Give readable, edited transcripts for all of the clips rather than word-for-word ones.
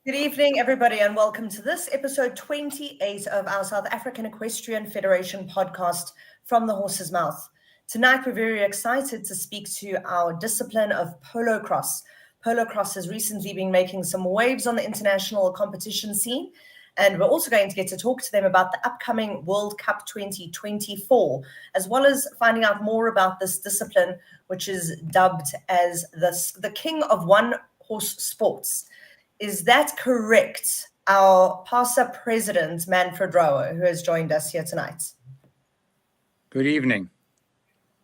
Good evening, everybody, and welcome to this episode 28 of our South African Equestrian Federation podcast from the horse's mouth. Tonight, we're very excited to speak to our discipline of Polocrosse. Polocrosse has recently been making some waves on the international competition scene, and we're also going to get to talk to them about the upcoming World Cup 2024, as well as finding out more about this discipline, which is dubbed as the king of one-horse sports. Is that correct? Our PASA president, Manfred Rowe, who has joined us here tonight. Good evening.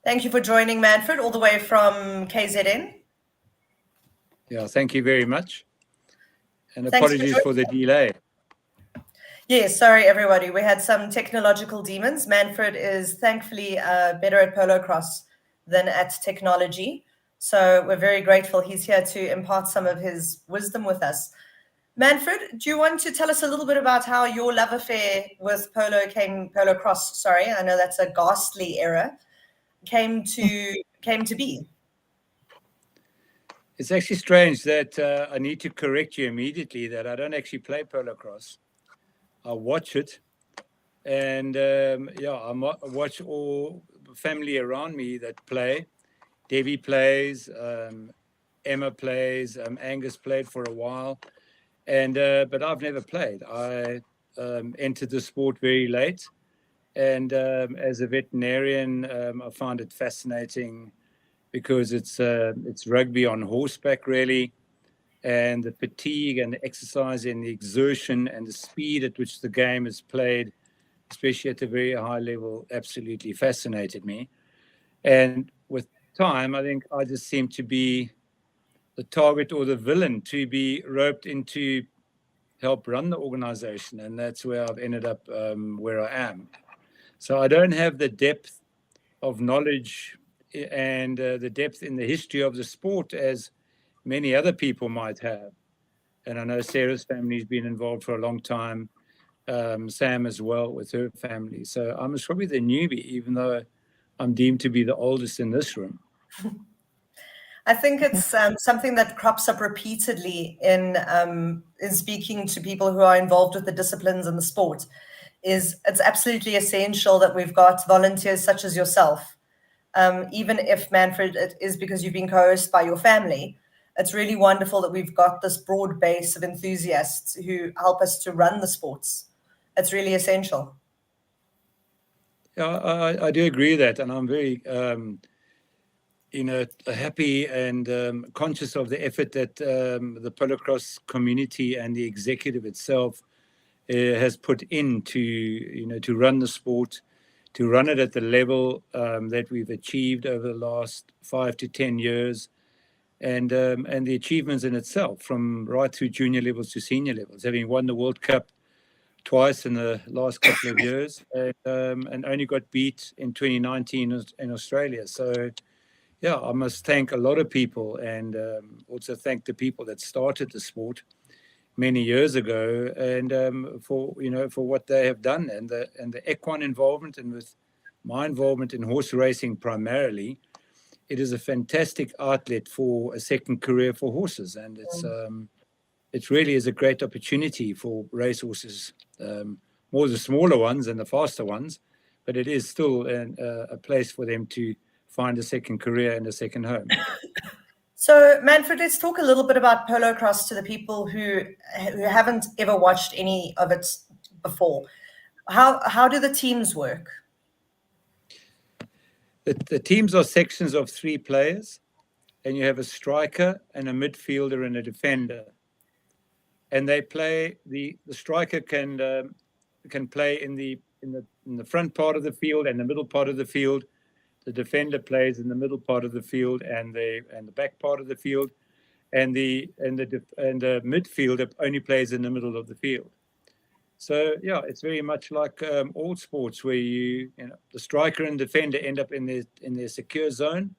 Thank you for joining, Manfred, all the way from KZN. Yeah, thank you very much. And apologies for the delay. Yes, sorry, everybody. We had some technological demons. Manfred is thankfully better at Polocrosse than at technology. So we're very grateful he's here to impart some of his wisdom with us. Manfred, do you want to tell us a little bit about how your love affair with Polocrosse, sorry, I know that's a ghastly error, came to be? It's actually strange that I need to correct you immediately that I don't actually play Polocrosse. I watch it, and I watch all the family around me that play. Debbie plays, Emma plays, Angus played for a while, but I've never played. I entered the sport very late, and as a veterinarian, I find it fascinating because it's rugby on horseback, really, and the fatigue and the exercise and the exertion and the speed at which the game is played, especially at a very high level, absolutely fascinated me. And with time, I think I just seem to be the target or the villain to be roped into help run the organization, and that's where I've ended up where I am. So I don't have the depth of knowledge and the depth in the history of the sport as many other people might have. And I know Sarah's family's been involved for a long time, Sam as well with her family. So I'm probably the newbie, even though I'm deemed to be the oldest in this room. I think it's something that crops up repeatedly in speaking to people who are involved with the disciplines and the sport. It's absolutely essential that we've got volunteers such as yourself. Even if, Manfred, it is because you've been coerced by your family, it's really wonderful that we've got this broad base of enthusiasts who help us to run the sports. It's really essential. Yeah, I do agree with that, and I'm very happy and conscious of the effort that the Polocrosse community and the executive itself has put in to run the sport, to run it at the level that we've achieved over the last 5 to 10 years, and the achievements in itself, from right through junior levels to senior levels, having won the World Cup twice in the last couple of years, and only got beat in 2019 in Australia. So, yeah, I must thank a lot of people, and also thank the people that started the sport many years ago, and for what they have done, and the equine involvement, and with my involvement in horse racing primarily, it is a fantastic outlet for a second career for horses, and it really is a great opportunity for racehorses, more the smaller ones and the faster ones, but it is still a place for them to find a second career and a second home. So, Manfred, let's talk a little bit about Polocrosse to the people who haven't ever watched any of it before. How do the teams work? The teams are sections of 3 players, and you have a striker and a midfielder and a defender. And they play. The striker can play in the front part of the field and the middle part of the field. The defender plays in the middle part of the field and the back part of the field, and the midfielder only plays in the middle of the field. So yeah, it's very much like all sports where the striker and defender end up in their secure zone,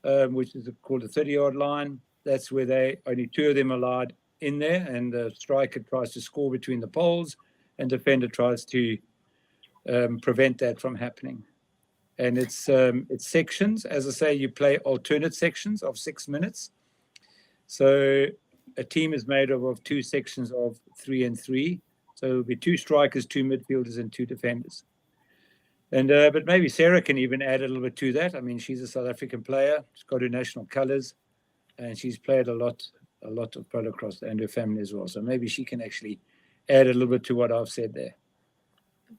which is called the 30-yard line. That's where only 2 of them are allowed in there, and the striker tries to score between the poles, and defender tries to prevent that from happening. And it's sections. As I say, you play alternate sections of 6 minutes. So a team is made up of 2 sections of 3 and 3. So it'll be 2 strikers, 2 midfielders, and 2 defenders. And but maybe Sarah can even add a little bit to that. I mean, she's a South African player. She's got her national colours, and she's played a lot of polocrosse, and her family as well. So maybe she can actually add a little bit to what I've said there.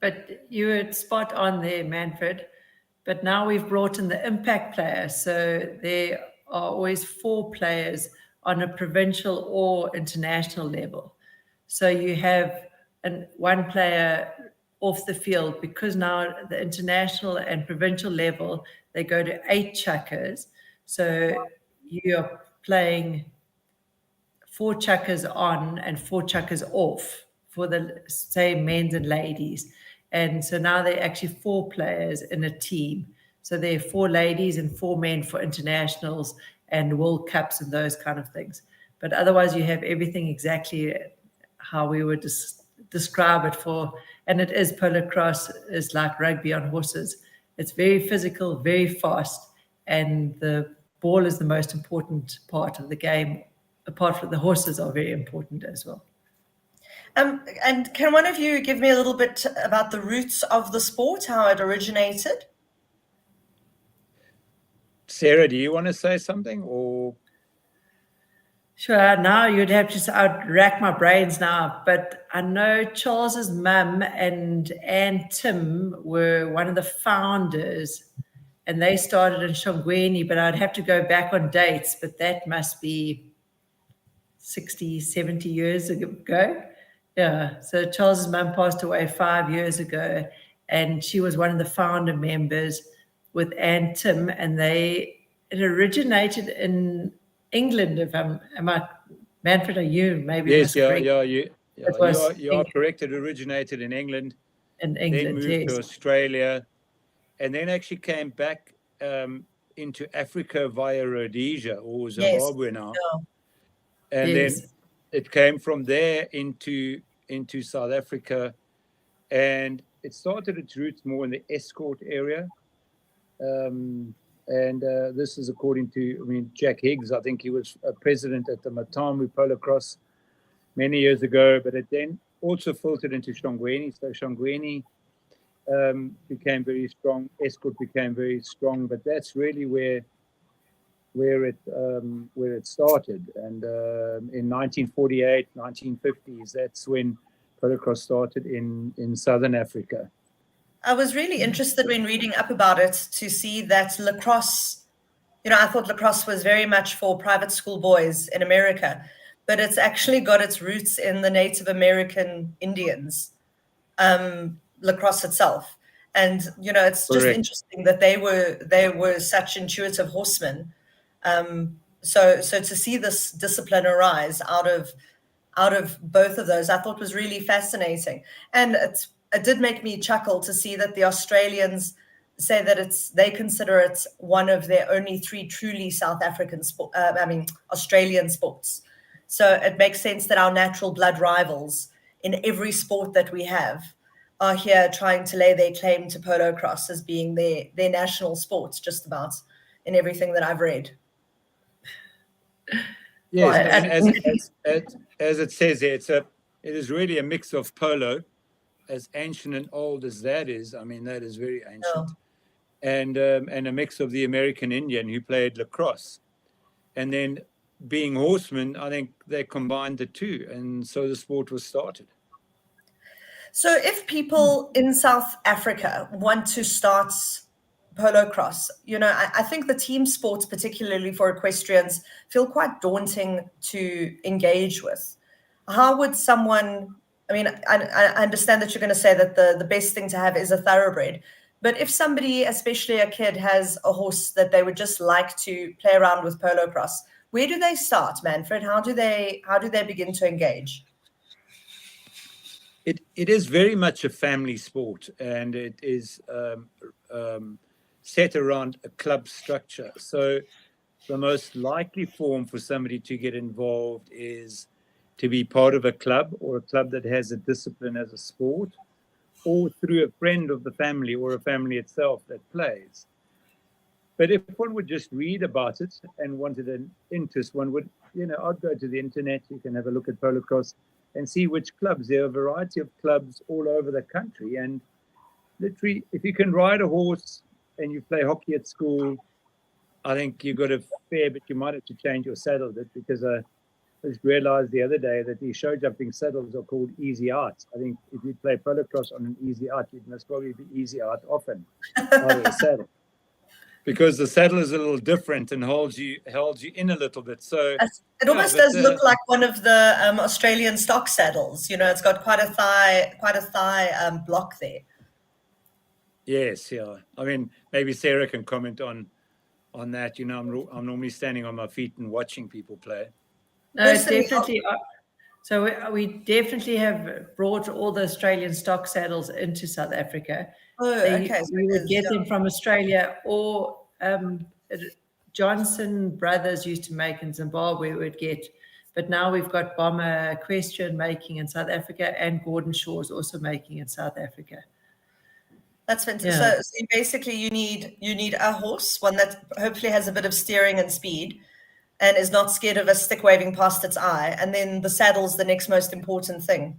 But you were spot on there, Manfred. But now we've brought in the impact player. So there are always 4 players on a provincial or international level. So you have one player off the field, because now the international and provincial level, they go to 8 chuckers. So you're playing 4 chuckers on and 4 chuckers off for the, say, men's and ladies. And so now they're actually 4 players in a team. So there are 4 ladies and 4 men for internationals and World Cups and those kind of things. But otherwise you have everything exactly how we would describe it for, and it is polocrosse is like rugby on horses. It's very physical, very fast, and the ball is the most important part of the game. Apart from the horses are very important as well. And can one of you give me a little bit about the roots of the sport, how it originated? Sarah, do you want to say something, or? Sure, now you'd have to, I'd rack my brains now, but I know Charles's mum and Anne Tim were one of the founders, and they started in Shongweni, but I'd have to go back on dates, but that must be 60, 70 years ago. Yeah, so Charles's mum passed away 5 years ago, and she was one of the founder members with Anne Tim, and it originated in England. If am I, Manfred, are you maybe? Yes, you are correct. It originated in England. In England, then moved to Australia, and then actually came back into Africa via Rhodesia or Zimbabwe now. Yeah. And then it came from there into South Africa, and it started its roots more in the escort area. And this is according to, Jack Higgs. I think he was a president at the Matamu Polocrosse many years ago, but it then also filtered into Shongweni. So Shongweni became very strong. Escort became very strong, but that's really where it started. And in 1948, 1950s, that's when polocrosse started in Southern Africa. I was really interested when reading up about it to see that lacrosse, I thought lacrosse was very much for private school boys in America, but it's actually got its roots in the Native American Indians, lacrosse itself. And, it's just interesting that they were such intuitive horsemen. So to see this discipline arise out of both of those, I thought was really fascinating. And it did make me chuckle to see that the Australians say that they consider it one of their only 3 truly South African Australian sports. So it makes sense that our natural blood rivals in every sport that we have are here trying to lay their claim to polocrosse as being their national sports, just about, in everything that I've read. Yes, as it says here, it is really a mix of polo, as ancient and old as that is. That is very ancient. And a mix of the American Indian who played lacrosse. And then being horsemen, I think they combined the two. And so the sport was started. So if people in South Africa want to start polocrosse, I think the team sports, particularly for equestrians, feel quite daunting to engage with. How would someone... I understand that you're going to say that the best thing to have is a thoroughbred. But if somebody, especially a kid, has a horse that they would just like to play around with polocrosse, where do they start, Manfred? How do they begin to engage? It is very much a family sport, and it is set around a club structure. So the most likely form for somebody to get involved is to be part of a club, or a club that has a discipline as a sport, or through a friend of the family or a family itself that plays. But if one would just read about it and wanted an interest, one would, I'd go to the internet. You can have a look at Polocrosse and see which clubs. There are a variety of clubs all over the country. And literally, if you can ride a horse and you play hockey at school, I think you've got a fair bit. You might have to change your saddle a bit, because I just realized the other day that these show jumping saddles are called easy art. I think if you play Polocrosse on an easy art, you must probably be easy art often out of the saddle, because the saddle is a little different and holds you in a little bit. So it almost does look like one of the Australian stock saddles. It's got quite a thigh block there. Yes, yeah. I mean, maybe Sarah can comment on that. I'm normally standing on my feet and watching people play. No, it's definitely. So we definitely have brought all the Australian stock saddles into South Africa. Oh, okay. So we would get them from Australia, or Johnson Brothers used to make in Zimbabwe. We would get, but now we've got Bomber Equestrian making in South Africa, and Gordon Shaw's also making in South Africa. That's fantastic. Yeah. So basically, you need a horse, one that hopefully has a bit of steering and speed, and is not scared of a stick waving past its eye. And then the saddle's the next most important thing.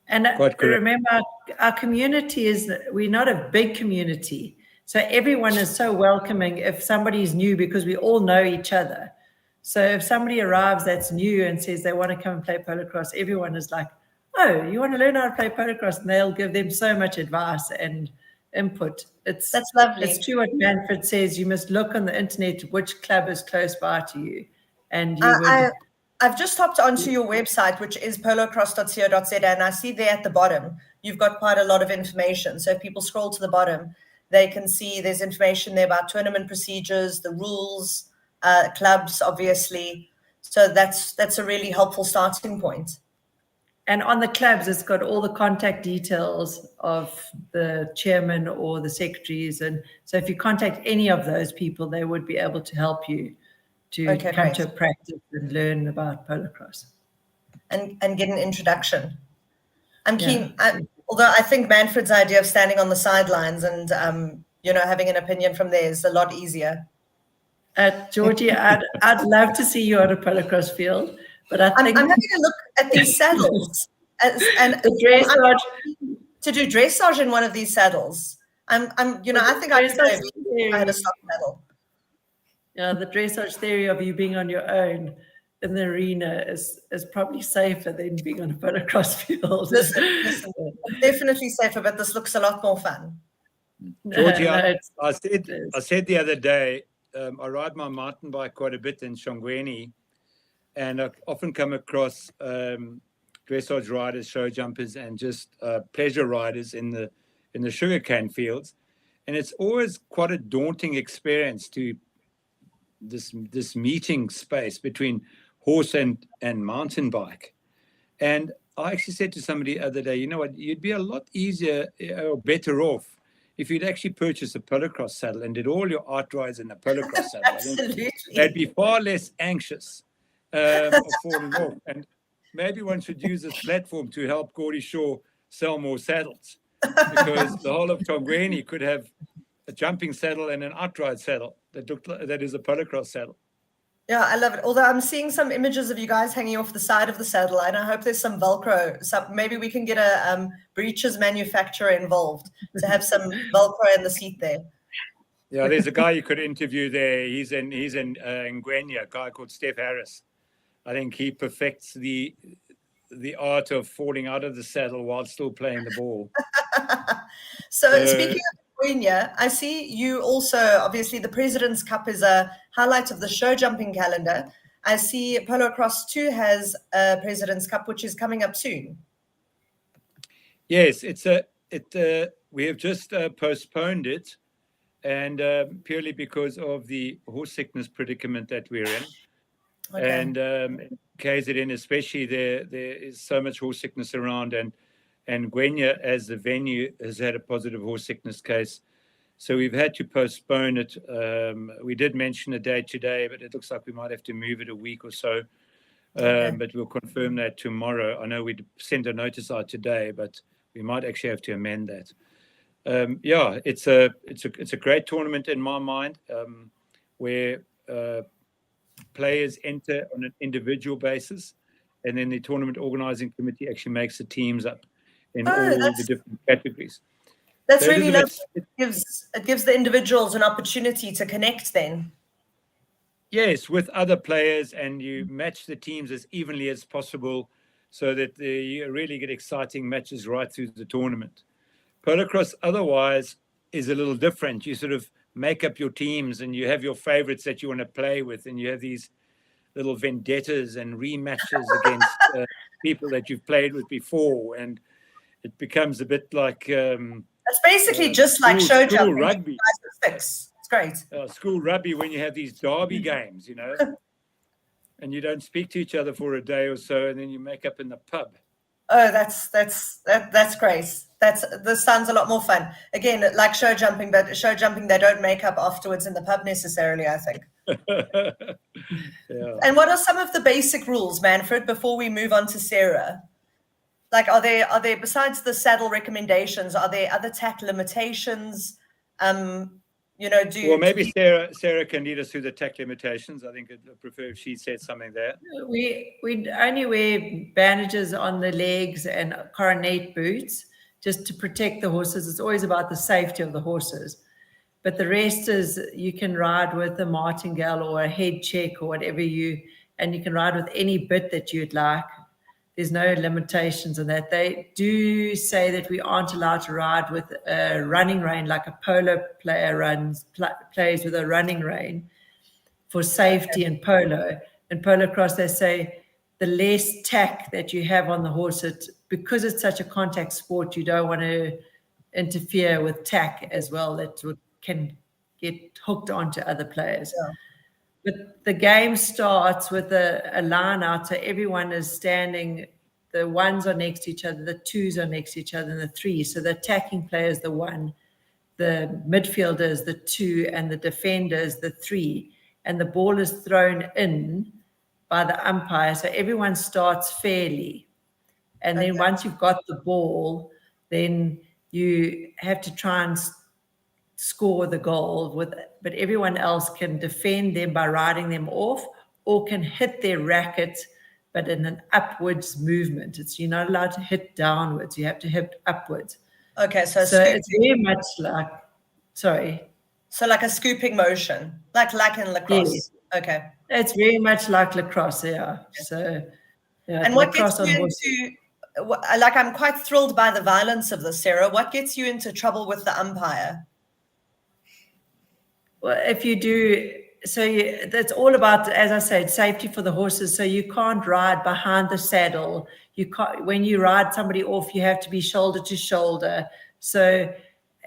And remember, our community we're not a big community. So everyone is so welcoming if somebody's new, because we all know each other. So if somebody arrives that's new and says they want to come and play Polocrosse, everyone is like, oh, you want to learn how to play Polocrosse? And they'll give them so much advice and input. That's lovely. It's true what Manfred says. You must look on the internet which club is close by to you. And I've just hopped onto your website, which is polocrosse.co.za, and I see there at the bottom, you've got quite a lot of information. So if people scroll to the bottom, they can see there's information there about tournament procedures, the rules, clubs, obviously. So that's a really helpful starting point. And on the clubs, it's got all the contact details of the chairman or the secretaries. And so if you contact any of those people, they would be able to help you to come to a practice and learn about Polocrosse. And get an introduction. I'm keen, although I think Manfred's idea of standing on the sidelines and, having an opinion from there is a lot easier. Georgie, I'd love to see you on a Polocrosse field. But I'm having a look at these saddles and the dressage. To do dressage in one of these saddles. I think I had a stock saddle. Yeah, the dressage theory of you being on your own in the arena is probably safer than being on a Polocrosse field. Listen, definitely safer, but this looks a lot more fun. Georgie, I said the other day, I ride my mountain bike quite a bit in Shongweni. And I often come across dressage riders, show jumpers, and just pleasure riders in the sugarcane fields, and it's always quite a daunting experience to this meeting space between horse and mountain bike. And I actually said to somebody the other day, you know what, you'd be a lot easier or better off if you'd actually purchase a Polocrosse saddle and did all your art rides in a Polocrosse saddle. Absolutely, they'd be far less anxious. Of falling off. And maybe one should use this platform to help Gordy Shaw sell more saddles, because the whole of Shongweni could have a jumping saddle and an outright saddle that is a Polocrosse saddle. Yeah, I love it. Although I'm seeing some images of you guys hanging off the side of the saddle, and I hope there's some Velcro. So maybe we can get a breeches manufacturer involved to have some Velcro in the seat there. Yeah, there's a guy you could interview there. He's in Ngwenya, a guy called Steph Harris. I think he perfects the art of falling out of the saddle while still playing the ball. So speaking of Ngwenya, I see you also, obviously the President's Cup is a highlight of the show jumping calendar. I see Polocrosse 2 has a President's Cup, which is coming up soon. Yes, we have just postponed it, and purely because of the horse sickness predicament that we're in. Okay. And KZN especially, there is so much horse sickness around, and Ngwenya as the venue has had a positive horse sickness case, so we've had to postpone it. We did mention a date today, but it looks like we might have to move it a week or so. But we'll confirm that tomorrow. I know we sent a notice out today, but we might actually have to amend that. it's a great tournament in my mind, where players enter on an individual basis, and then the tournament organizing committee actually makes the teams up in all the different categories. That's really lovely. It gives the individuals an opportunity to connect then. Yes, with other players, and you match the teams as evenly as possible so that you really get exciting matches right through the tournament. Polocrosse otherwise is a little different. You sort of make up your teams and you have your favorites that you want to play with, and you have these little vendettas and rematches against people that you've played with before, and it becomes a bit like it's basically just like show jumping. Rugby. It's great. School rugby, when you have these derby games, and you don't speak to each other for a day or so, and then you make up in the pub. Oh, that's great. This sounds a lot more fun. Again, like show jumping, but show jumping they don't make up afterwards in the pub necessarily, I think. Yeah. And what are some of the basic rules, Manfred, before we move on to Sarah? Like, are there besides the saddle recommendations, are there other tack limitations? Maybe Sarah can lead us through the tack limitations. I think I'd prefer if she said something there. We only wear bandages on the legs and coronet boots just to protect the horses. It's always about the safety of the horses. But the rest is, you can ride with a martingale or a head check or whatever and you can ride with any bit that you'd like. There's no limitations on that. They do say that we aren't allowed to ride with a running rein, like a polo player plays with a running rein for safety in polo. In Polocrosse, they say the less tack that you have on the horse, because it's such a contact sport, you don't want to interfere with tack as well. That can get hooked onto other players. Yeah. But the game starts with a line out, so everyone is standing, the ones are next to each other, the twos are next to each other, and the threes. So the attacking player is the one, the midfielder is the two, and the defender is the three. And the ball is thrown in by the umpire, so everyone starts fairly. And then once you've got the ball, then you have to try and score the goal but everyone else can defend them by riding them off or can hit their racket, but in an upwards movement. You're not allowed to hit downwards, you have to hit upwards. Okay, so it's very much like, so like a scooping motion, like in lacrosse. Yes. Okay, it's very much like lacrosse. So and what gets you into, like, I'm quite thrilled by the violence of this, Sarah. What gets you into trouble with the umpire? Well, if you do, that's all about, as I said, safety for the horses. So you can't ride behind the saddle. You can't, when you ride somebody off, you have to be shoulder to shoulder. So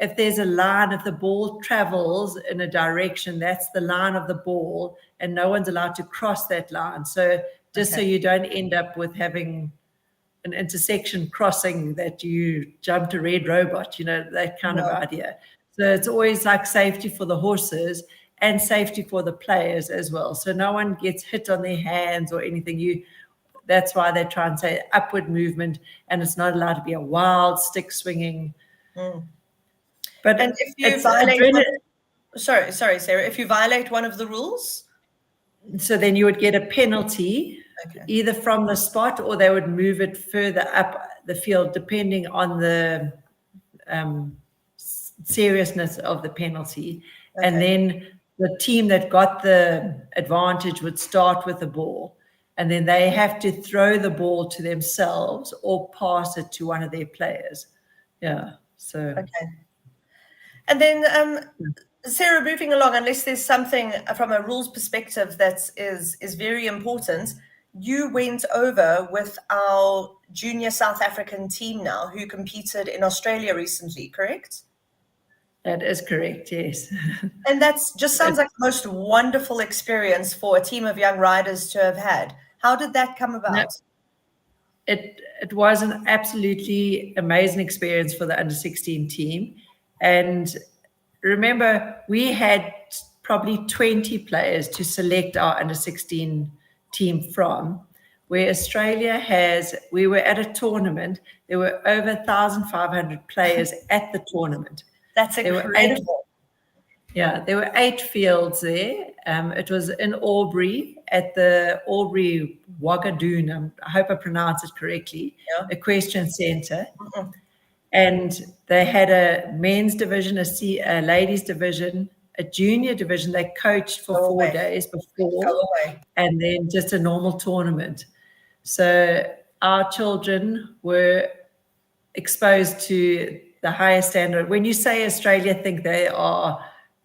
if there's a line, if the ball travels in a direction, that's the line of the ball, and no one's allowed to cross that line. So so you don't end up with having an intersection crossing that you jumped a red robot, that kind of idea. So it's always like safety for the horses and safety for the players as well. So no one gets hit on their hands or anything. That's why they try and say upward movement, and it's not allowed to be a wild stick swinging. But and if you violate sorry, Sarah, if you violate one of the rules, so then you would get a penalty, either from the spot or they would move it further up the field, depending on the seriousness of the penalty. And then the team that got the advantage would start with the ball, and then they have to throw the ball to themselves or pass it to one of their players. And then Sarah, moving along, unless there's something from a rules perspective that is very important, you went over with our junior South African team now, who competed in Australia recently, correct? That is correct, yes. And that's just sounds like the most wonderful experience for a team of young riders to have had. How did that come about? It was an absolutely amazing experience for the under-16 team. And remember, we had probably 20 players to select our under-16 team from, where Australia we were at a tournament, there were over 1,500 players at the tournament. That's incredible. There were 8 fields there. It was in Albury at the Albury Wagadoon, I hope I pronounce it correctly, Equestrian Centre. Mm-hmm. And they had a men's division, a ladies division, a junior division. They coached for 4 days before, and then just a normal tournament. So our children were exposed to the highest standard. When you say Australia think they are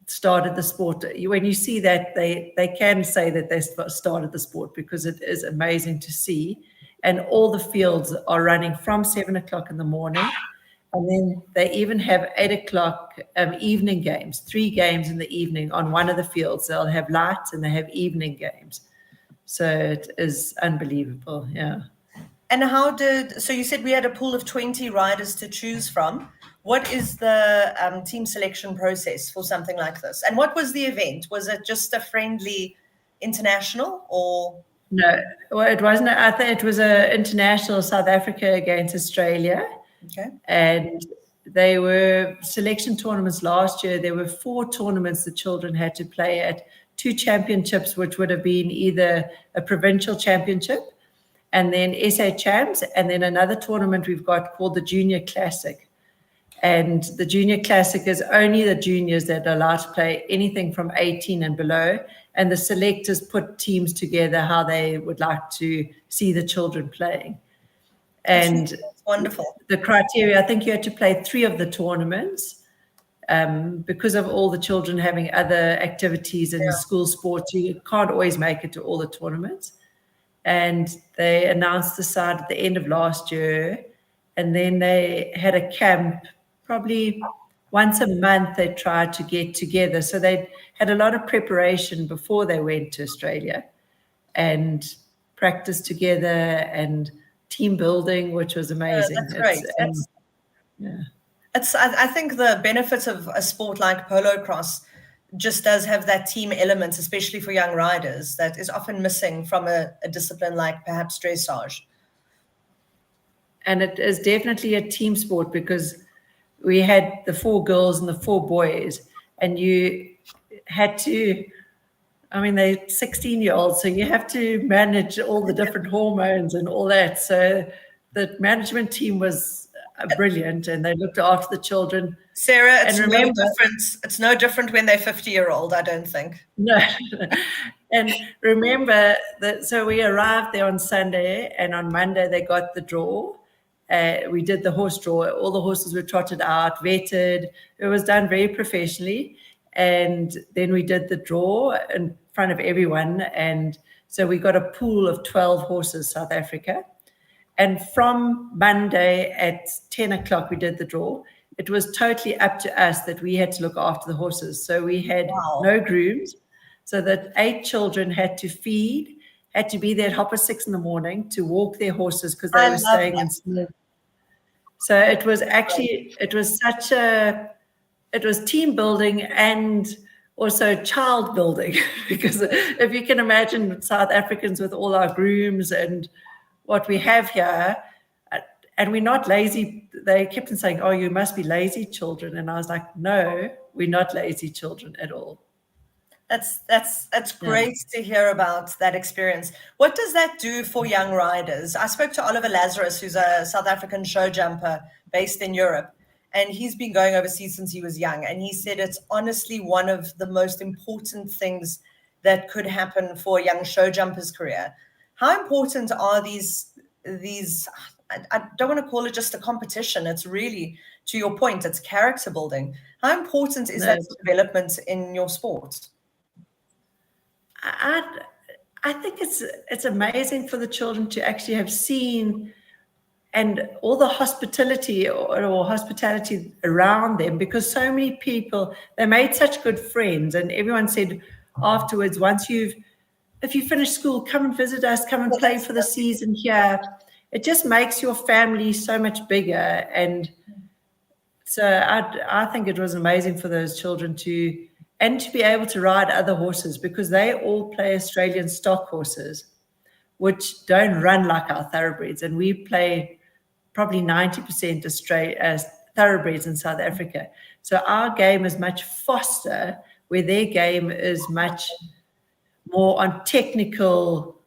started the sport, when you see that, they can say that they started the sport, because it is amazing to see. And all the fields are running from 7 o'clock in the morning. And then they even have 8 o'clock evening games, 3 games in the evening on one of the fields. They'll have lights and they have evening games. So it is unbelievable, yeah. And so you said we had a pool of 20 riders to choose from. What is the team selection process for something like this? And what was the event? Was it just a friendly international or? No, well, it wasn't. I think it was an international, South Africa against Australia. Okay. And they were selection tournaments last year. There were 4 tournaments the children had to play at, 2 championships, which would have been either a provincial championship and then SA Champs, and then another tournament we've got called the Junior Classic. And the Junior Classic is only the juniors that are allowed to play anything from 18 and below. And the selectors put teams together how they would like to see the children playing. And that's wonderful. The criteria, I think you had to play 3 of the tournaments because of all the children having other activities in school sports. You can't always make it to all the tournaments. And they announced the side at the end of last year. And then they had a camp, probably once a month they tried to get together. So they had a lot of preparation before they went to Australia and practiced together and team building, which was amazing. That's great. I think the benefits of a sport like polocrosse just does have that team element, especially for young riders, that is often missing from a discipline like perhaps dressage. And it is definitely a team sport, because we had the 4 girls and the 4 boys, and you had to, I mean, they're 16-year-olds, so you have to manage all the different hormones and all that. So the management team was brilliant, and they looked after the children. Sarah, it's no different when they're 50-year-old, I don't think. No. And remember that, so we arrived there on Sunday, and on Monday they got the draw. We did the horse draw. All the horses were trotted out, vetted. It was done very professionally. And then we did the draw in front of everyone. And so we got a pool of 12 horses, South Africa. And from Monday at 10 o'clock, we did the draw. It was totally up to us that we had to look after the horses. So we had no grooms. So that 8 children had to feed, had to be there at 6:30 in the morning to walk their horses, because they were staying in Smith. So it was actually, it was team building and also child building, because if you can imagine South Africans with all our grooms and what we have here, and we're not lazy. They kept on saying, "Oh, you must be lazy children." And I was like, "No, we're not lazy children at all." That's great to hear about that experience. What does that do for young riders? I spoke to Oliver Lazarus, who's a South African show jumper based in Europe, and he's been going overseas since he was young. And he said it's honestly one of the most important things that could happen for a young show jumper's career. How important are these? I don't want to call it just a competition. It's really, to your point, it's character building. How important is that development in your sport? I think it's amazing for the children to actually have seen, and all the hospitality or hospitality around them, because so many people, they made such good friends, and everyone said afterwards, if you finish school, come and visit us, come and play for the season here. It just makes your family so much bigger. And so I think it was amazing for those children to be able to ride other horses, because they all play Australian stock horses, which don't run like our thoroughbreds. And we play probably 90% thoroughbreds in South Africa. So our game is much faster, where their game is much more on technical.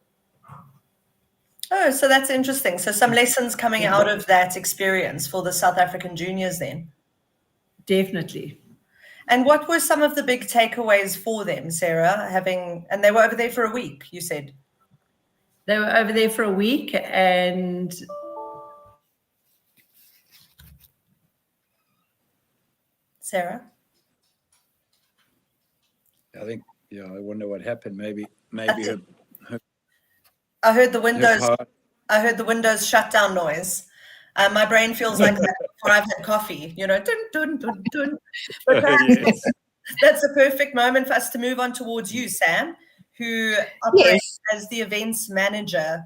Oh, so that's interesting. So some lessons coming out of that experience for the South African juniors then. Definitely. And what were some of the big takeaways for them, Sarah, and they were over there for a week, you said? They were over there for a week, and Sarah? I think, I wonder what happened. Maybe I heard the Windows shutdown noise. My brain feels like that before I've had coffee, dun, dun, dun, dun. But perhaps that's a perfect moment for us to move on towards you, Sam, who operates as the events manager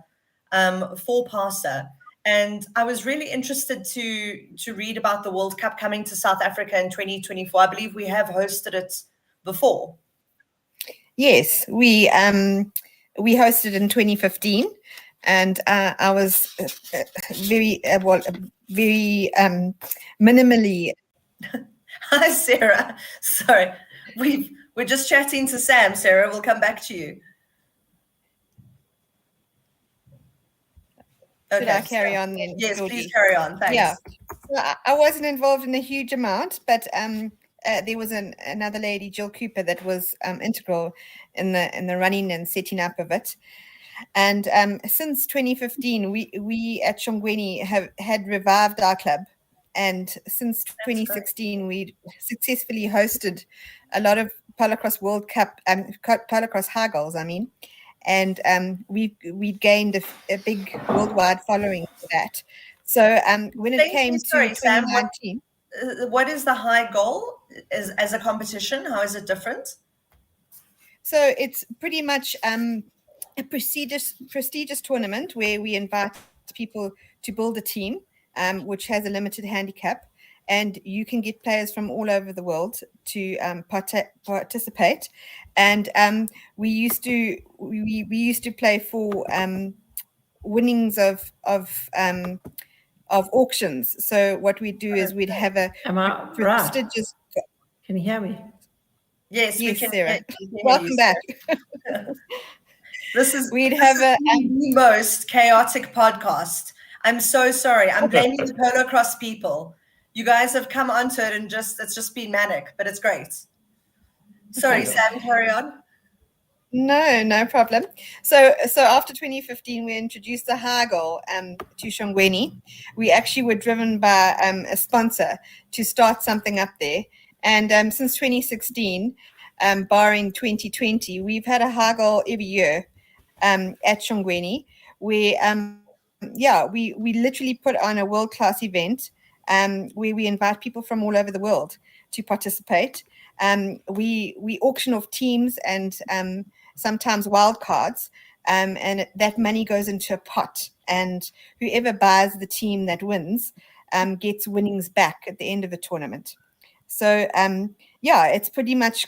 for PASA. And I was really interested to read about the World Cup coming to South Africa in 2024. I believe we have hosted it before. Yes, we hosted in 2015, and I was very minimally. Hi, Sarah. Sorry, we're just chatting to Sam. Sarah, we'll come back to you. Okay, should I carry on then? Yes, Georgie? Please carry on. Thanks. Yeah, well, I wasn't involved in a huge amount, but there was another lady, Jill Cooper, that was integral in the running and setting up of it. And since 2015, we at Shongweni had revived our club, and since 2016, we successfully hosted a lot of Polocrosse World Cup Polocrosse high goals. And we gained a big worldwide following for that. So when it came to 2019. Sam, what is the high goal as a competition? How is it different? So it's pretty much a prestigious tournament where we invite people to build a team, which has a limited handicap, and you can get players from all over the world to participate. And we used to play for winnings of auctions. So what we do is we'd have a prestigious. Right? Can you hear me? Yes, we can. Sarah. Welcome back. We'd have the most chaotic podcast. I'm so sorry. I'm blaming the Polocrosse people. You guys have come onto it and it's just been manic, but it's great. Sorry, Sam, carry on. No problem. So after 2015, we introduced the high goal to Shongweni. We actually were driven by a sponsor to start something up there. And since 2016, barring 2020, we've had a high goal every year at Shongweni, where we literally put on a world-class event where we invite people from all over the world to participate. We auction off teams and sometimes wild cards, and that money goes into a pot, and whoever buys the team that wins gets winnings back at the end of the tournament. So it's pretty much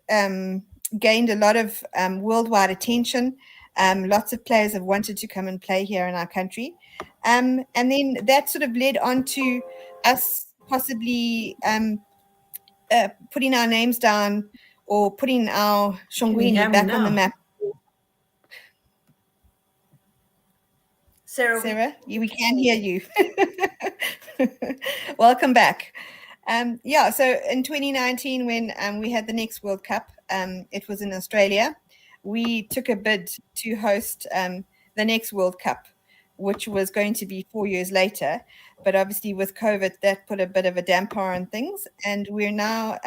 gained a lot of worldwide attention. Lots of players have wanted to come and play here in our country. And then that sort of led on to us possibly putting our names down or putting our Shongweni back on the map. Sarah, we can hear you. Welcome back. So in 2019, when we had the next World Cup, it was in Australia. We took a bid to host the next World Cup, which was going to be 4 years later. But obviously with COVID, that put a bit of a damper on things. And we're now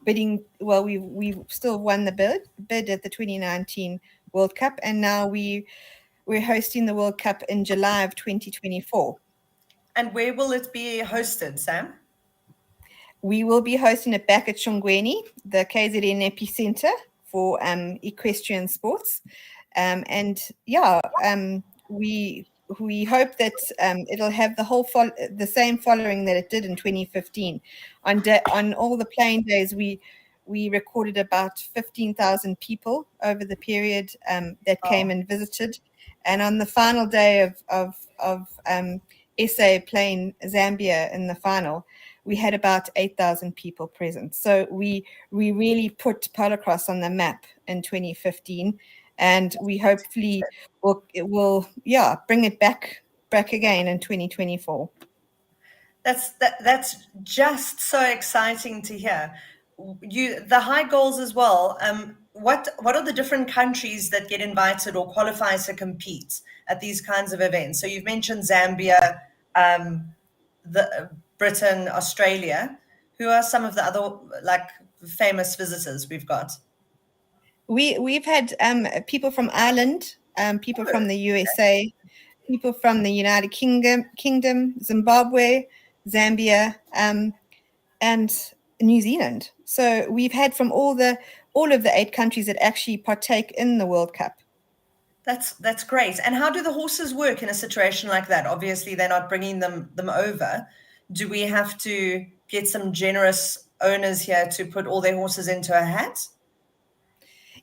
bidding. Well, we still won the bid at the 2019 World Cup. And now we're hosting the World Cup in July of 2024. And where will it be hosted, Sam? We will be hosting it back at Shongweni, the KZN epicenter for equestrian sports. We hope that it'll have the same following that it did in 2015. On all the playing days, we recorded about 15,000 people over the period that came and visited. And on the final day of SA playing Zambia in the final, we had about 8,000 people present. So we really put Polocrosse on the map in 2015, and we hopefully will bring it back again in 2024. That's just so exciting to hear. The high goals as well. What are the different countries that get invited or qualify to compete at these kinds of events? So you've mentioned Zambia, Britain, Australia. Who are some of the other like famous visitors we've got? We've had people from Ireland, people from the USA, people from the United Kingdom, Zimbabwe, Zambia, and New Zealand. So we've had from all of the 8 countries that actually partake in the World Cup. That's great. And how do the horses work in a situation like that? Obviously, they're not bringing them over. Do we have to get some generous owners here to put all their horses into a hat?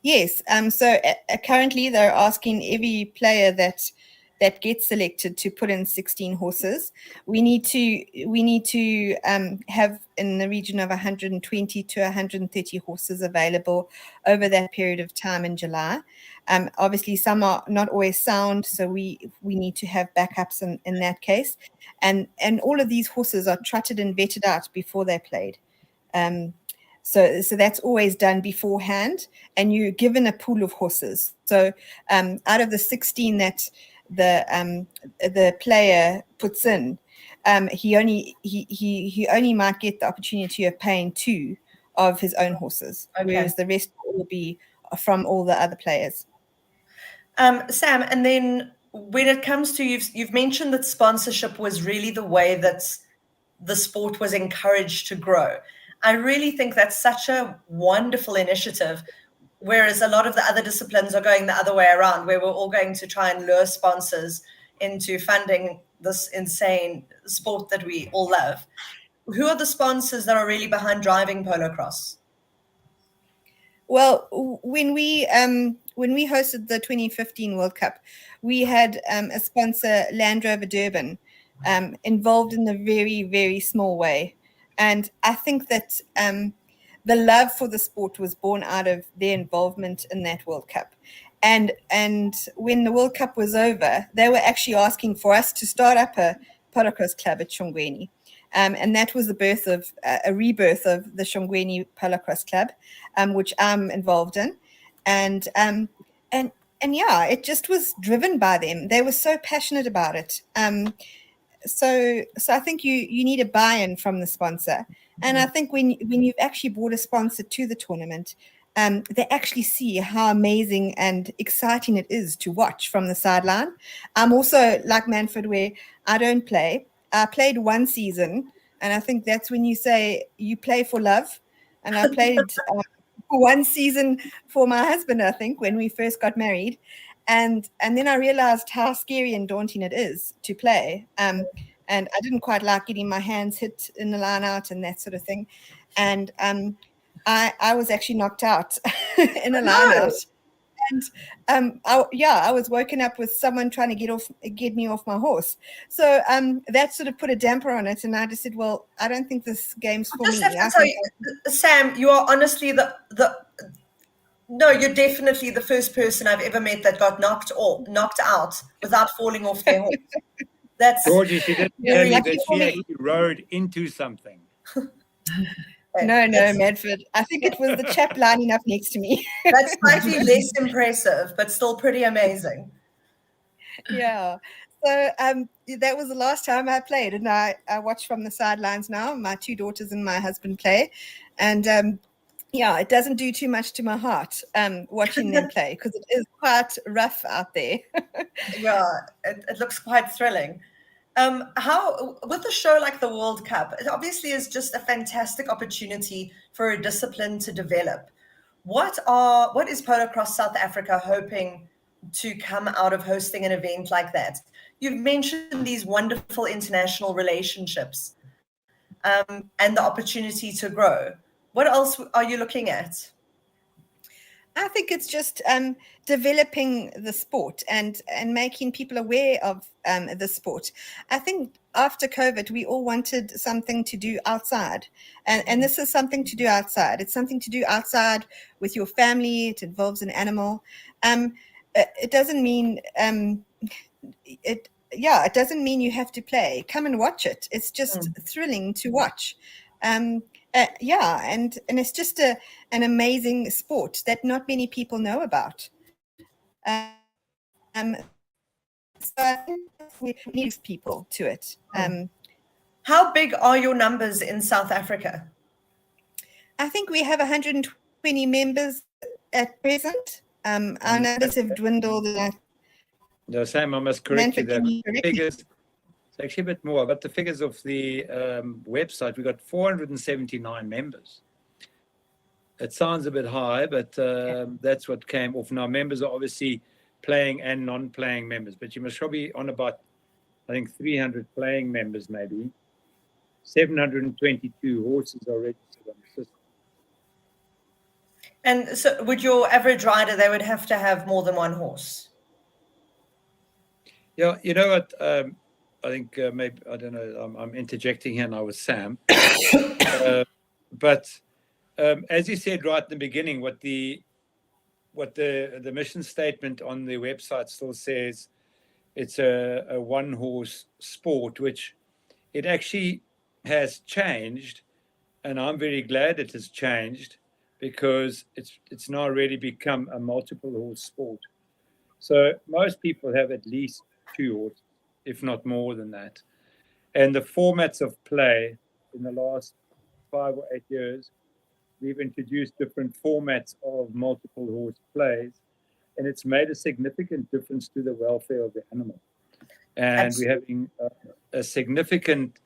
Yes. So currently they're asking every player that gets selected to put in 16 horses. We need to have in the region of 120 to 130 horses available over that period of time in July. Obviously, some are not always sound, so we need to have backups in that case. And all of these horses are trotted and vetted out before they're played. So that's always done beforehand, and you're given a pool of horses. So out of the 16 that the player puts in, he only might get the opportunity of paying 2 of his own horses, whereas the rest will be from all the other players. Sam, and then when it comes to you've mentioned that sponsorship was really the way that the sport was encouraged to grow. I really think that's such a wonderful initiative, whereas a lot of the other disciplines are going the other way around, where we're all going to try and lure sponsors into funding this insane sport that we all love. Who are the sponsors that are really behind driving Polocrosse? Well, when we hosted the 2015 World Cup, we had a sponsor, Land Rover Durban, involved in a very, very small way. And I think that the love for the sport was born out of their involvement in that World Cup. And when the World Cup was over, they were actually asking for us to start up a Polocrosse club at Shongweni. And that was the birth of a rebirth of the Shongweni Polocrosse Club, which I'm involved in. And yeah, it just was driven by them. They were so passionate about it. So I think you need a buy-in from the sponsor. And I think when you've actually brought a sponsor to the tournament, they actually see how amazing and exciting it is to watch from the sideline. I'm also like Manfred, where I don't play. I played 1 season, and I think that's when you say you play for love. And I played 1 season for my husband, I think, when we first got married. And then I realized how scary and daunting it is to play. And I didn't quite like getting my hands hit in the line out and that sort of thing. And I was actually knocked out in a line out. And I was woken up with someone trying to get me off my horse. So that sort of put a damper on it. And I just said, well, I don't think this game's for me. I have to tell you, Sam, you are honestly you're definitely the first person I've ever met that got knocked out without falling off their horse. That's Georgie, she didn't tell you that she actually rode into something. No, Manfred. I think it was the chap lining up next to me. That's slightly less impressive, but still pretty amazing. Yeah. So that was the last time I played, and I watch from the sidelines now. My 2 daughters and my husband play, and it doesn't do too much to my heart watching them play, because it is quite rough out there. Yeah, it looks quite thrilling. How, with a show like the World Cup, it obviously is just a fantastic opportunity for a discipline to develop. What is Polocrosse South Africa hoping to come out of hosting an event like that? You've mentioned these wonderful international relationships and the opportunity to grow. What else are you looking at? I think it's just developing the sport and making people aware of the sport. I think after COVID, we all wanted something to do outside. And this is something to do outside. It's something to do outside with your family. It involves an animal. It doesn't mean it doesn't mean you have to play. Come and watch it. It's just thrilling to watch. And it's just an amazing sport that not many people know about. So I think we need people to it. How big are your numbers in South Africa? I think we have 120 members at present. Our numbers have dwindled. No, Sam, I must correct you there. Manfred, can you correct me? Figures, it's actually a bit more, but the figures of the website, we got 479 members. It sounds a bit high, but that's what came off. Now, members are obviously playing and non-playing members, but you must probably on about, I think, 300 playing members, maybe. 722 horses are registered on the system. And so would your average rider, they would have to have more than one horse? Yeah, you know what? I think maybe, I don't know, I'm interjecting here now with Sam. But as you said right in the beginning, what the mission statement on the website still says, it's a one-horse sport, which it actually has changed, and I'm very glad it has changed, because it's now really become a multiple-horse sport. So most people have at least 2 horses, if not more than that. And the formats of play in the last 5 or 8 years, we've introduced different formats of multiple horse plays, and it's made a significant difference to the welfare of the animal. And Absolutely. we're having a significant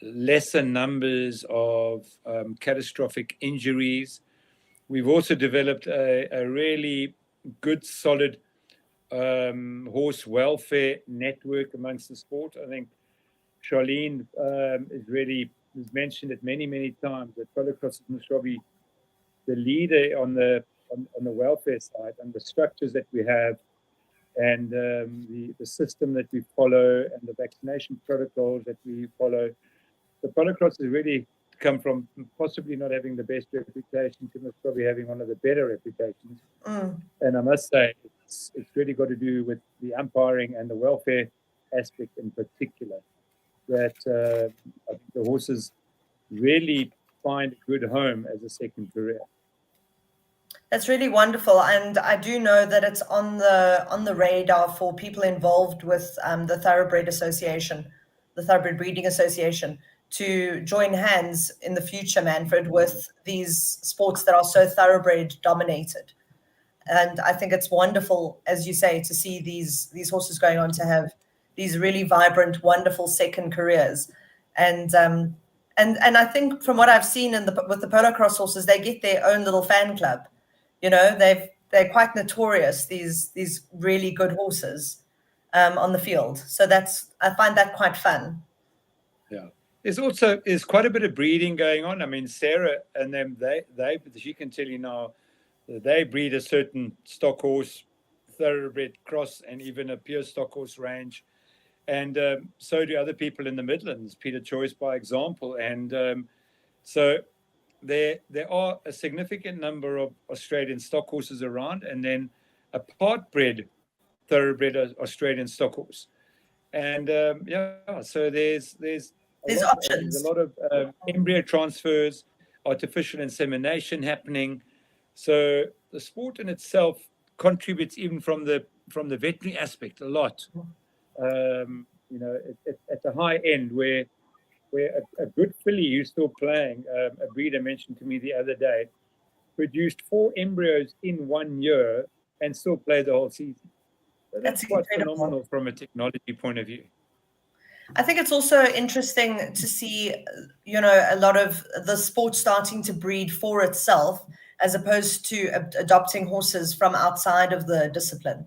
lesser numbers of catastrophic injuries. We've also developed a really good, solid horse welfare network amongst the sport. I think Charlene has mentioned it many times that Polocrosse is probably the leader on the welfare side, and the structures that we have, and the system that we follow, and the vaccination protocols that we follow. The Polocrosse has really come from possibly not having the best reputation to most probably having one of the better reputations. And I must say, it's really got to do with the umpiring and the welfare aspect in particular, that I think the horses really find a good home as a second career. That's really wonderful, and I do know that it's on the radar for people involved with the Thoroughbred Association, the Thoroughbred Breeding Association, to join hands in the future, Manfred, with these sports that are so thoroughbred dominated. And I think it's wonderful, as you say, to see these horses going on to have these really vibrant, wonderful second careers. And I think from what I've seen with the Polocrosse horses, they get their own little fan club. You know, they're quite notorious, these really good horses on the field. So I find that quite fun. Yeah. There's quite a bit of breeding going on. I mean, Sarah and them, she can tell you now, they breed a certain stock horse, thoroughbred cross, and even a pure stock horse range. And so do other people in the Midlands, Peter Choice, by example. And so there are a significant number of Australian stock horses around, and then a part-bred, thoroughbred Australian stock horse. And so there's options. There's a lot of embryo transfers, artificial insemination happening. So the sport in itself contributes even from the veterinary aspect a lot. You know, at the high end, where a good filly who's still playing, a breeder mentioned to me the other day, produced 4 embryos in 1 year and still played the whole season. So that's quite incredible. phenomenal from a technology point of view. I think it's also interesting to see, you know, a lot of the sport starting to breed for itself, as opposed to adopting horses from outside of the discipline.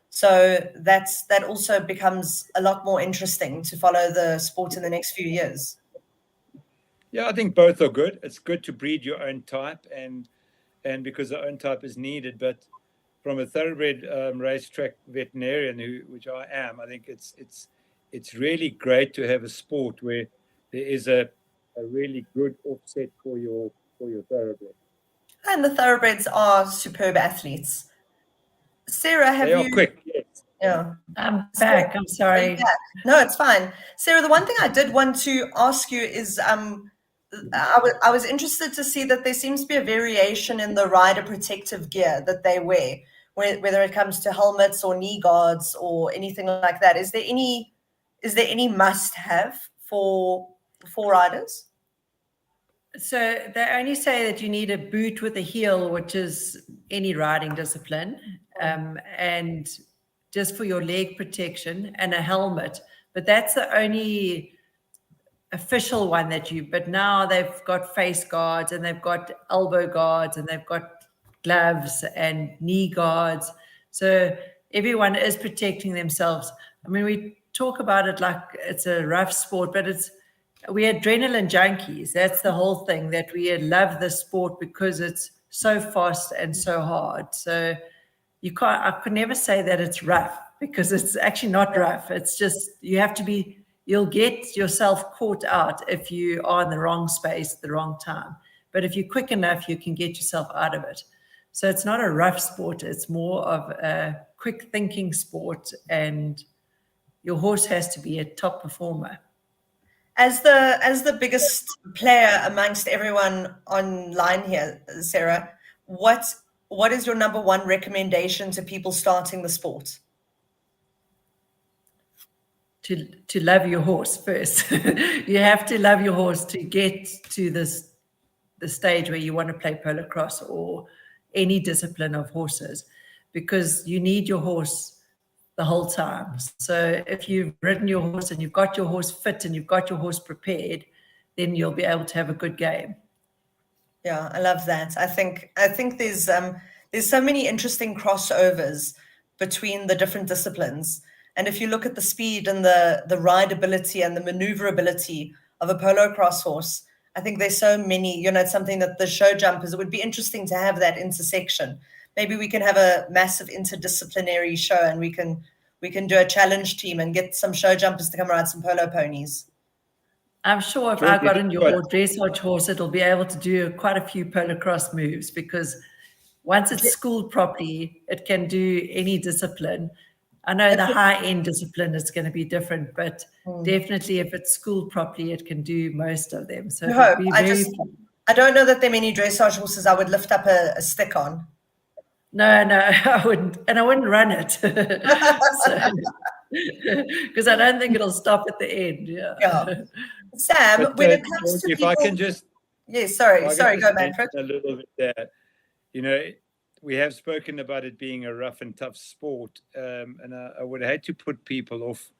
So that also becomes a lot more interesting to follow the sport in the next few years. Yeah, I think both are good. It's good to breed your own type, and and because the own type is needed. But from a thoroughbred racetrack veterinarian, which I am, I think it's really great to have a sport where there is a really good offset for your thoroughbred. And the thoroughbreds are superb athletes. Sarah, They are quick, yes. Yeah. I'm back. I'm sorry. No, it's fine. Sarah, the one thing I did want to ask you is I was interested to see that there seems to be a variation in the rider protective gear that they wear, whether it comes to helmets or knee guards or anything like that. Is there any must-have for riders? So they only say that you need a boot with a heel, which is any riding discipline, and just for your leg protection, and a helmet. But that's the only official one but now they've got face guards, and they've got elbow guards, and they've got gloves and knee guards. So everyone is protecting themselves. I mean, we talk about it like it's a rough sport, but we're adrenaline junkies. That's the whole thing, that we love the sport because it's so fast and so hard. So I could never say that it's rough, because it's actually not rough. It's just, you'll get yourself caught out if you are in the wrong space at the wrong time. But if you're quick enough, you can get yourself out of it. So it's not a rough sport. It's more of a quick thinking sport, and your horse has to be a top performer. As the biggest player amongst everyone online here, Sarah, what is your number one recommendation to people starting the sport? To love your horse first. You have to love your horse to get to the stage where you want to play polocrosse or any discipline of horses, because you need your horse the whole time. So if you've ridden your horse and you've got your horse fit and you've got your horse prepared, then you'll be able to have a good game. Yeah, I love that. I think there's so many interesting crossovers between the different disciplines. And if you look at the speed and the rideability and the maneuverability of a polocrosse horse, I think there's so many, it's something that the show jumpers, it would be interesting to have that intersection. Maybe we can have a massive interdisciplinary show, and we can do a challenge team and get some show jumpers to come ride some polo ponies. I'm sure if I got in your dressage horse, it'll be able to do quite a few polocrosse moves, because once it's schooled properly, it can do any discipline. I know the high-end discipline is going to be different, but definitely if it's schooled properly, it can do most of them. So I don't know that there are many dressage horses I would lift up a stick on. No, I wouldn't, and I wouldn't run it, because I don't think it'll stop at the end. Yeah. Sam, when it comes to if I can just, sorry, go Manfred. A little bit there. We have spoken about it being a rough and tough sport, and I would hate to put people off,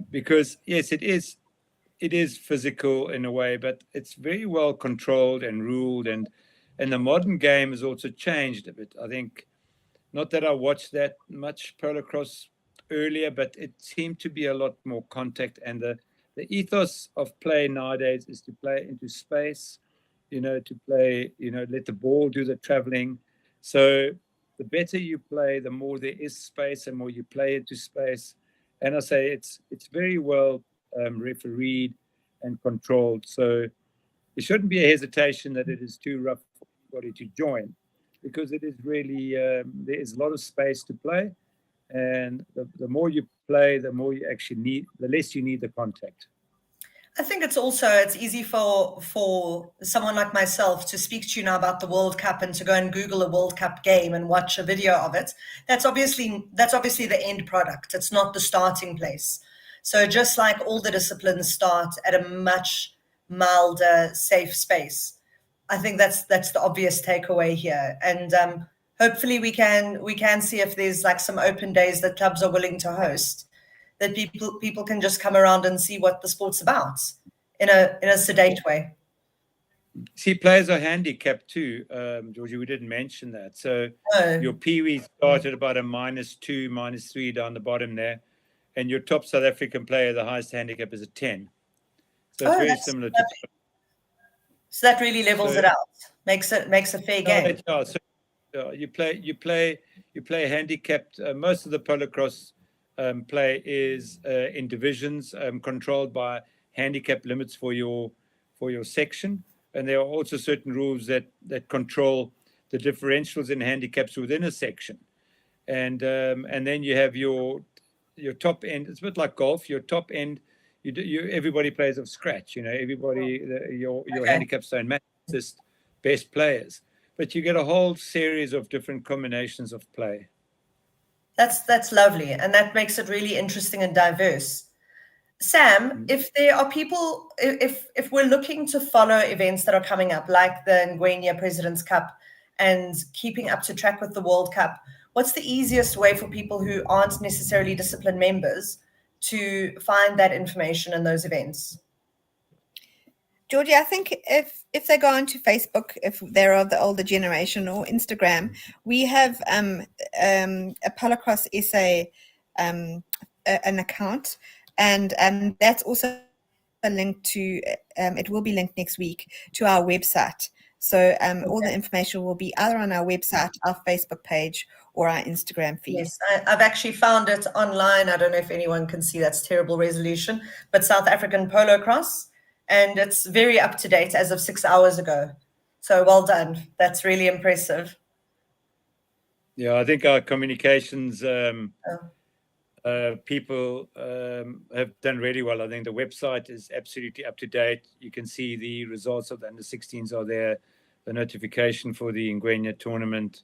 because yes, it is physical in a way, but it's very well controlled and ruled, and the modern game has also changed a bit. I think, not that I watched that much polocrosse earlier, but it seemed to be a lot more contact, and the ethos of play nowadays is to play into space, to play, let the ball do the traveling. So the better you play, the more there is space, and more you play into space. And I say it's very well refereed and controlled. So there shouldn't be a hesitation that it is too rough for anybody to join, because it is really, there is a lot of space to play. And the more you play, the more you actually need, the less you need the contact. I think it's easy for someone like myself to speak to you now about the World Cup and to go and Google a World Cup game and watch a video of it. That's obviously the end product. It's not the starting place. So just like all the disciplines start at a much milder, safe space, I think that's the obvious takeaway here. And hopefully we can see if there's like some open days that clubs are willing to host, that people can just come around and see what the sport's about in a sedate way. See, players are handicapped too, Georgie. We didn't mention that. So your Pee-wee started about a -2, -3 down the bottom there, and your top South African player, the highest handicap is a 10. So it's very similar to. So that really levels it out, makes a fair game. You play handicapped. Most of the Polocrosse play is in divisions controlled by handicap limits for your section, and there are also certain rules that control the differentials in handicaps within a section, and then you have your top end. It's a bit like golf. Your top end, everybody plays of scratch. Everybody your handicaps don't match. Just best players, but you get a whole series of different combinations of play. That's lovely, and that makes it really interesting and diverse. Sam, if there are people, if we're looking to follow events that are coming up, like the Equine President's Cup, and keeping up to track with the World Cup, what's the easiest way for people who aren't necessarily discipline members to find that information in those events? Georgie, I think if they go onto Facebook, if they're of the older generation, or Instagram, we have a Polocrosse SA an account, and that's also linked to, it will be linked next week to our website. So all the information will be either on our website, our Facebook page, or our Instagram feed. Yes, I've actually found it online. I don't know if anyone can see, that's terrible resolution, but South African Polocrosse. And it's very up to date as of 6 hours ago. So well done. That's really impressive. Yeah, I think our communications people have done really well. I think the website is absolutely up to date. You can see the results of the under-16s are there. The notification for the Equine tournament.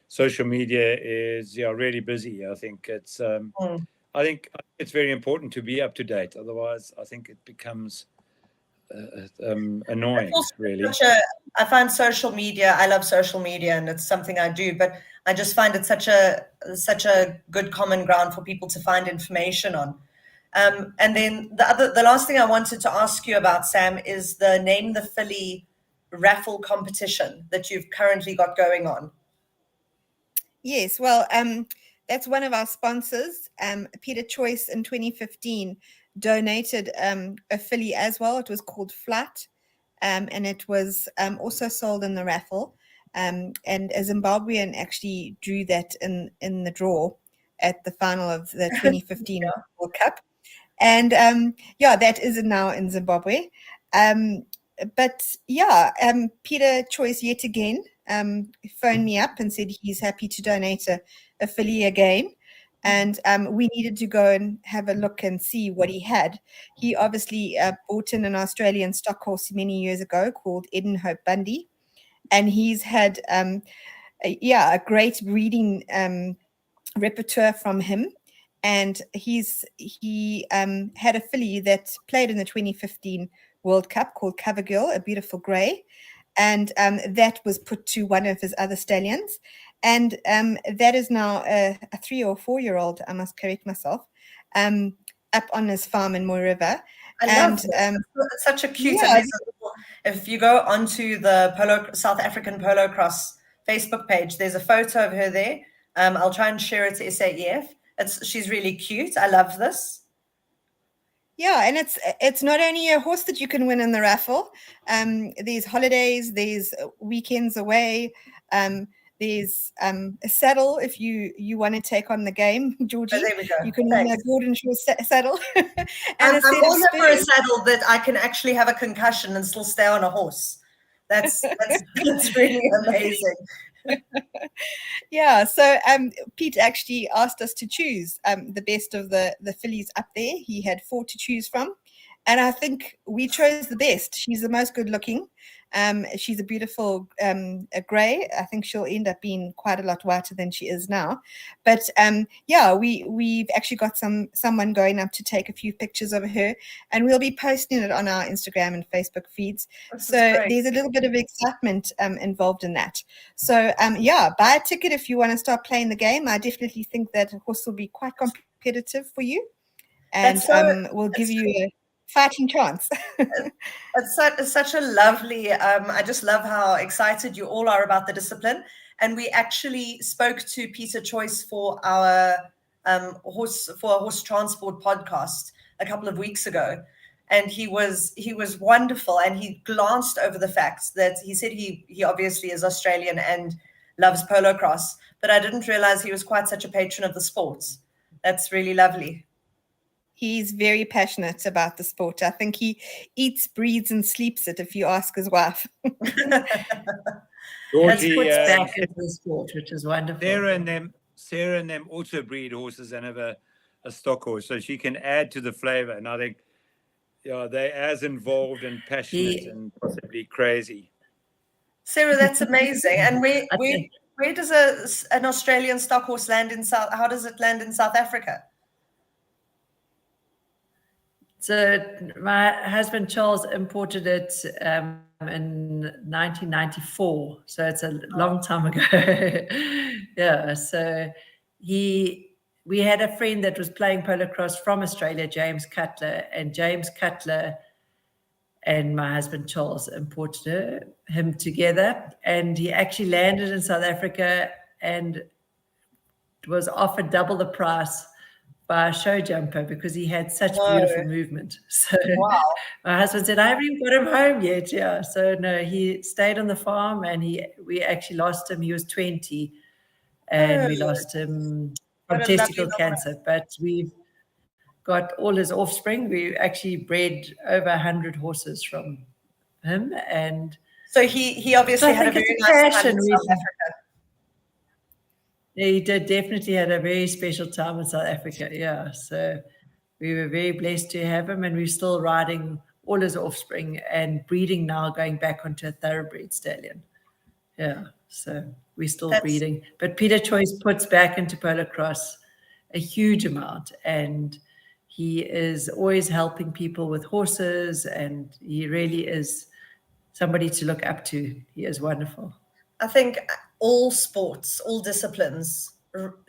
Social media is really busy. I think it's very important to be up to date. Otherwise, I think it becomes annoying, really. I find social media, I love social media, and it's something I do, but I just find it such a good common ground for people to find information on. And then the last thing I wanted to ask you about, Sam, is the Name the Filly raffle competition that you've currently got going on. Yes, well, that's one of our sponsors. Peter Choice in 2015 donated a filly as well. It was called Flat, and it was also sold in the raffle. And a Zimbabwean actually drew that in the draw at the final of the 2015 World Cup. And that is now in Zimbabwe. Peter Choice yet again phoned me up and said he's happy to donate a filly again. And we needed to go and have a look and see what he had. He obviously bought in an Australian stock horse many years ago called Eden Hope Bundy. And he's had a great breeding repertoire from him. And he had a filly that played in the 2015 World Cup called Cover Girl, a beautiful grey. And that was put to one of his other stallions. And that is now a 3 or 4 year old, I must correct myself, up on his farm in Moy River. I love it. It's such a cute. Yeah. If you go onto the South African Polocrosse Facebook page, there's a photo of her there. I'll try and share it to SAEF. She's really cute. I love this. Yeah, and it's not only a horse that you can win in the raffle. There's holidays, there's weekends away, there's a saddle if you want to take on the game, Georgie. Oh, there we go. You can win a Gordon Shaw saddle. And I'm also for a saddle that I can actually have a concussion and still stay on a horse. That's really amazing. Yeah, so Pete actually asked us to choose the best of the fillies up there. He had 4 to choose from, and I think we chose the best. She's the most good looking. She's a beautiful grey. I think she'll end up being quite a lot whiter than she is now. But we've actually got someone going up to take a few pictures of her, and we'll be posting it on our Instagram and Facebook feeds. So there's a little bit of excitement involved in that. So buy a ticket if you want to start playing the game. I definitely think that horse will be quite competitive for you, and we'll give you a fighting chance. It's such a lovely, I just love how excited you all are about the discipline. And we actually spoke to Peter Choice for our horse transport podcast a couple of weeks ago. and he was wonderful. And he glanced over the facts that he said he obviously is Australian and loves polocrosse, but I didn't realize he was quite such a patron of the sports. That's really lovely. He's very passionate about the sport. I think he eats, breathes, and sleeps it, if you ask his wife. That's puts back into the sport, which is wonderful. Sarah and them also breed horses and have a stock horse, so she can add to the flavor. And I think, they're as involved and passionate and possibly crazy. Sarah, that's amazing. And where does an Australian stock horse land in South? How does it land in South Africa? So my husband Charles imported it in 1994. So it's a long time ago. Yeah. So we had a friend that was playing polocrosse from Australia, James Cutler, and James Cutler and my husband Charles imported him together, and he actually landed in South Africa and was offered double the price by a show jumper because he had such beautiful movement. So my husband said, I haven't even got him home yet. Yeah. So no, he stayed on the farm, and we actually lost him. He was 20 and we lost him from testicle cancer, but we've got all his offspring. We actually bred over 100 horses from him. And so he obviously had a very nice time in South Africa. He definitely had a very special time in South Africa. Yeah. So we were very blessed to have him, and we're still riding all his offspring and breeding now, going back onto a thoroughbred stallion. Yeah. So we're still breeding. But Peter Choice puts back into polocrosse a huge amount, and he is always helping people with horses, and he really is somebody to look up to. He is wonderful. I think all sports, all disciplines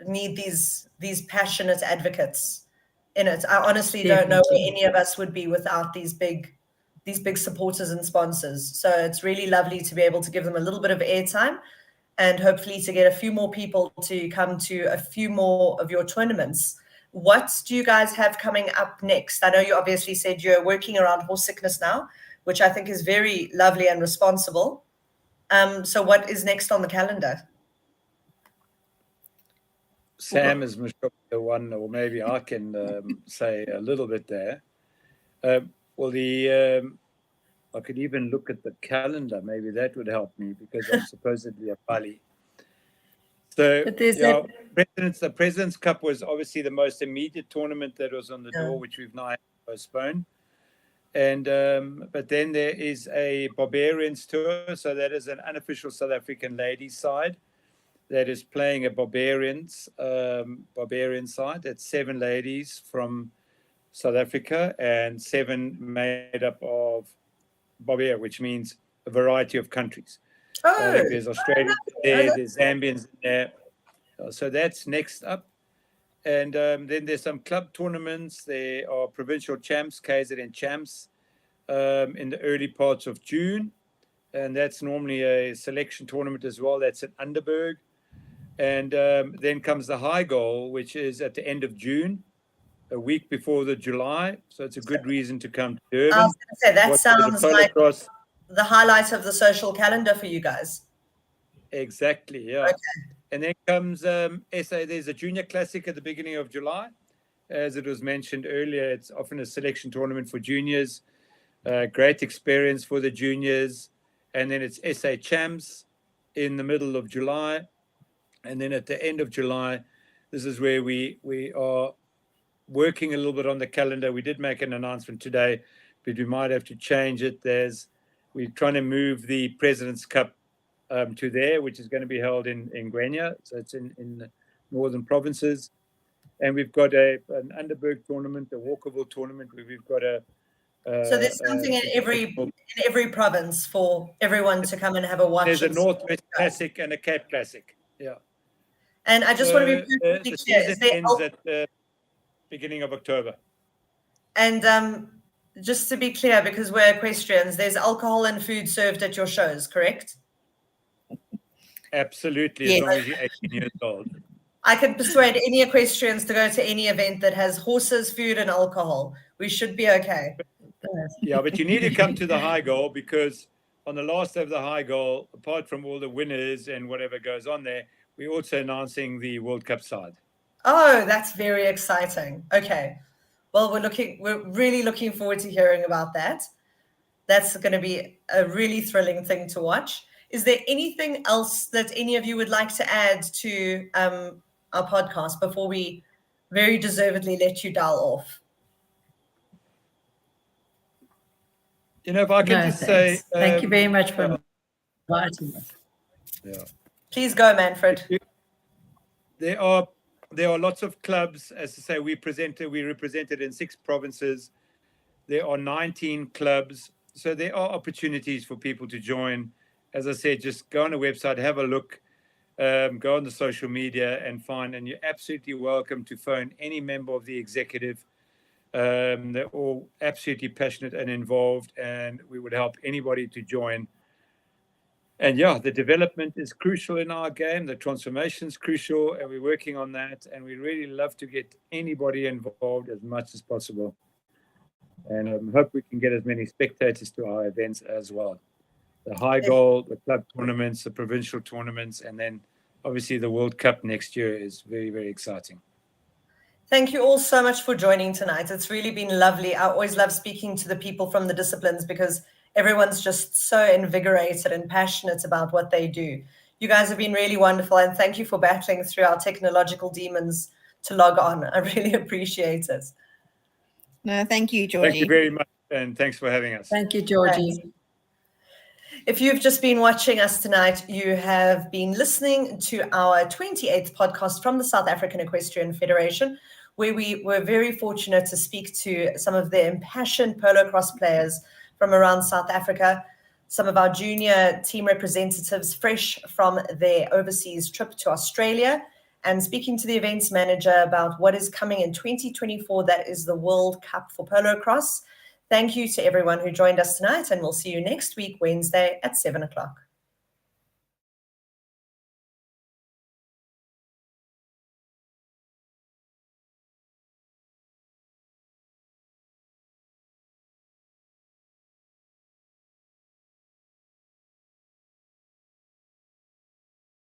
need these passionate advocates in it. I honestly don't know where any of us would be without these big supporters and sponsors. So it's really lovely to be able to give them a little bit of airtime, and hopefully to get a few more people to come to a few more of your tournaments. What do you guys have coming up next? I know you obviously said you're working around horse sickness now, which I think is very lovely and responsible. So what is next on the calendar? Sam is the one, or maybe I can say a little bit there. I could even look at the calendar. Maybe that would help me, because I'm supposedly a Pali. So the President's Cup was obviously the most immediate tournament that was on the door, which we've now postponed. And but then there is a Barbarians tour, so that is an unofficial South African ladies side that is playing a Barbarian side. That's 7 ladies from South Africa and 7 made up of Barbarian, which means a variety of countries. There's Australians there, there's Zambians there. So that's next up. And then there's some club tournaments. There are provincial champs, KZN champs, in the early parts of June. And that's normally a selection tournament as well. That's at Underberg. And then comes the High Goal, which is at the end of June, a week before the July. So it's a good reason to come to Durban. I was going to say, that sounds like the highlight of the social calendar for you guys. Exactly, yeah. Okay. And then comes there's a junior classic at the beginning of July. As it was mentioned earlier, it's often a selection tournament for juniors. Great experience for the juniors. And then it's SA Champs in the middle of July. And then at the end of July, this is where we are working a little bit on the calendar. We did make an announcement today, but we might have to change it. We're trying to move the President's Cup to there, which is going to be held in Gwenya. So it's in the northern provinces. And we've got an Underberg tournament, a Walkerville tournament, where we've got so there's something in every province for everyone to come and have a watch. There's a Northwest Classic and a Cape Classic. Yeah. And I just want to be perfectly clear. The season ends at the beginning of October. And just to be clear, because we're equestrians, there's alcohol and food served at your shows, correct? Absolutely, as long as you're 18 years old. I can persuade any equestrians to go to any event that has horses, food, and alcohol. We should be okay. Yeah, but you need to come to the high goal, because on the last day of the high goal, apart from all the winners and whatever goes on there, we're also announcing the World Cup side. Oh, that's very exciting. Okay. Well, we're really looking forward to hearing about that. That's going to be a really thrilling thing to watch. Is there anything else that any of you would like to add to our podcast before we very deservedly let you dial off? You know, if I can just say... Thank you very much for inviting us. Yeah. Please go, Manfred. There are lots of clubs. As I say, we represented in 6 provinces. There are 19 clubs. So there are opportunities for people to join. As I said, just go on the website, have a look, go on the social media and you're absolutely welcome to phone any member of the executive. They're all absolutely passionate and involved, and we would help anybody to join. And yeah, the development is crucial in our game. The transformation is crucial, and we're working on that. And we really love to get anybody involved as much as possible. And I hope we can get as many spectators to our events as well. The high goal, the club tournaments, the provincial tournaments, and then obviously the World Cup next year is very, very exciting. Thank you all so much for joining tonight. It's really been lovely. I always love speaking to the people from the disciplines because everyone's just so invigorated and passionate about what they do. You guys have been really wonderful, and thank you for battling through our technological demons to log on. I really appreciate it. No, thank you, Georgie. Thank you very much, and thanks for having us. Thank you, Georgie. Thanks. If you've just been watching us tonight, you have been listening to our 28th podcast from the South African Equestrian Federation, where we were very fortunate to speak to some of the impassioned polocrosse players from around South Africa, some of our junior team representatives fresh from their overseas trip to Australia, and speaking to the events manager about what is coming in 2024, that is the World Cup for Polocrosse. Thank you to everyone who joined us tonight, and we'll see you next week, Wednesday at 7 o'clock.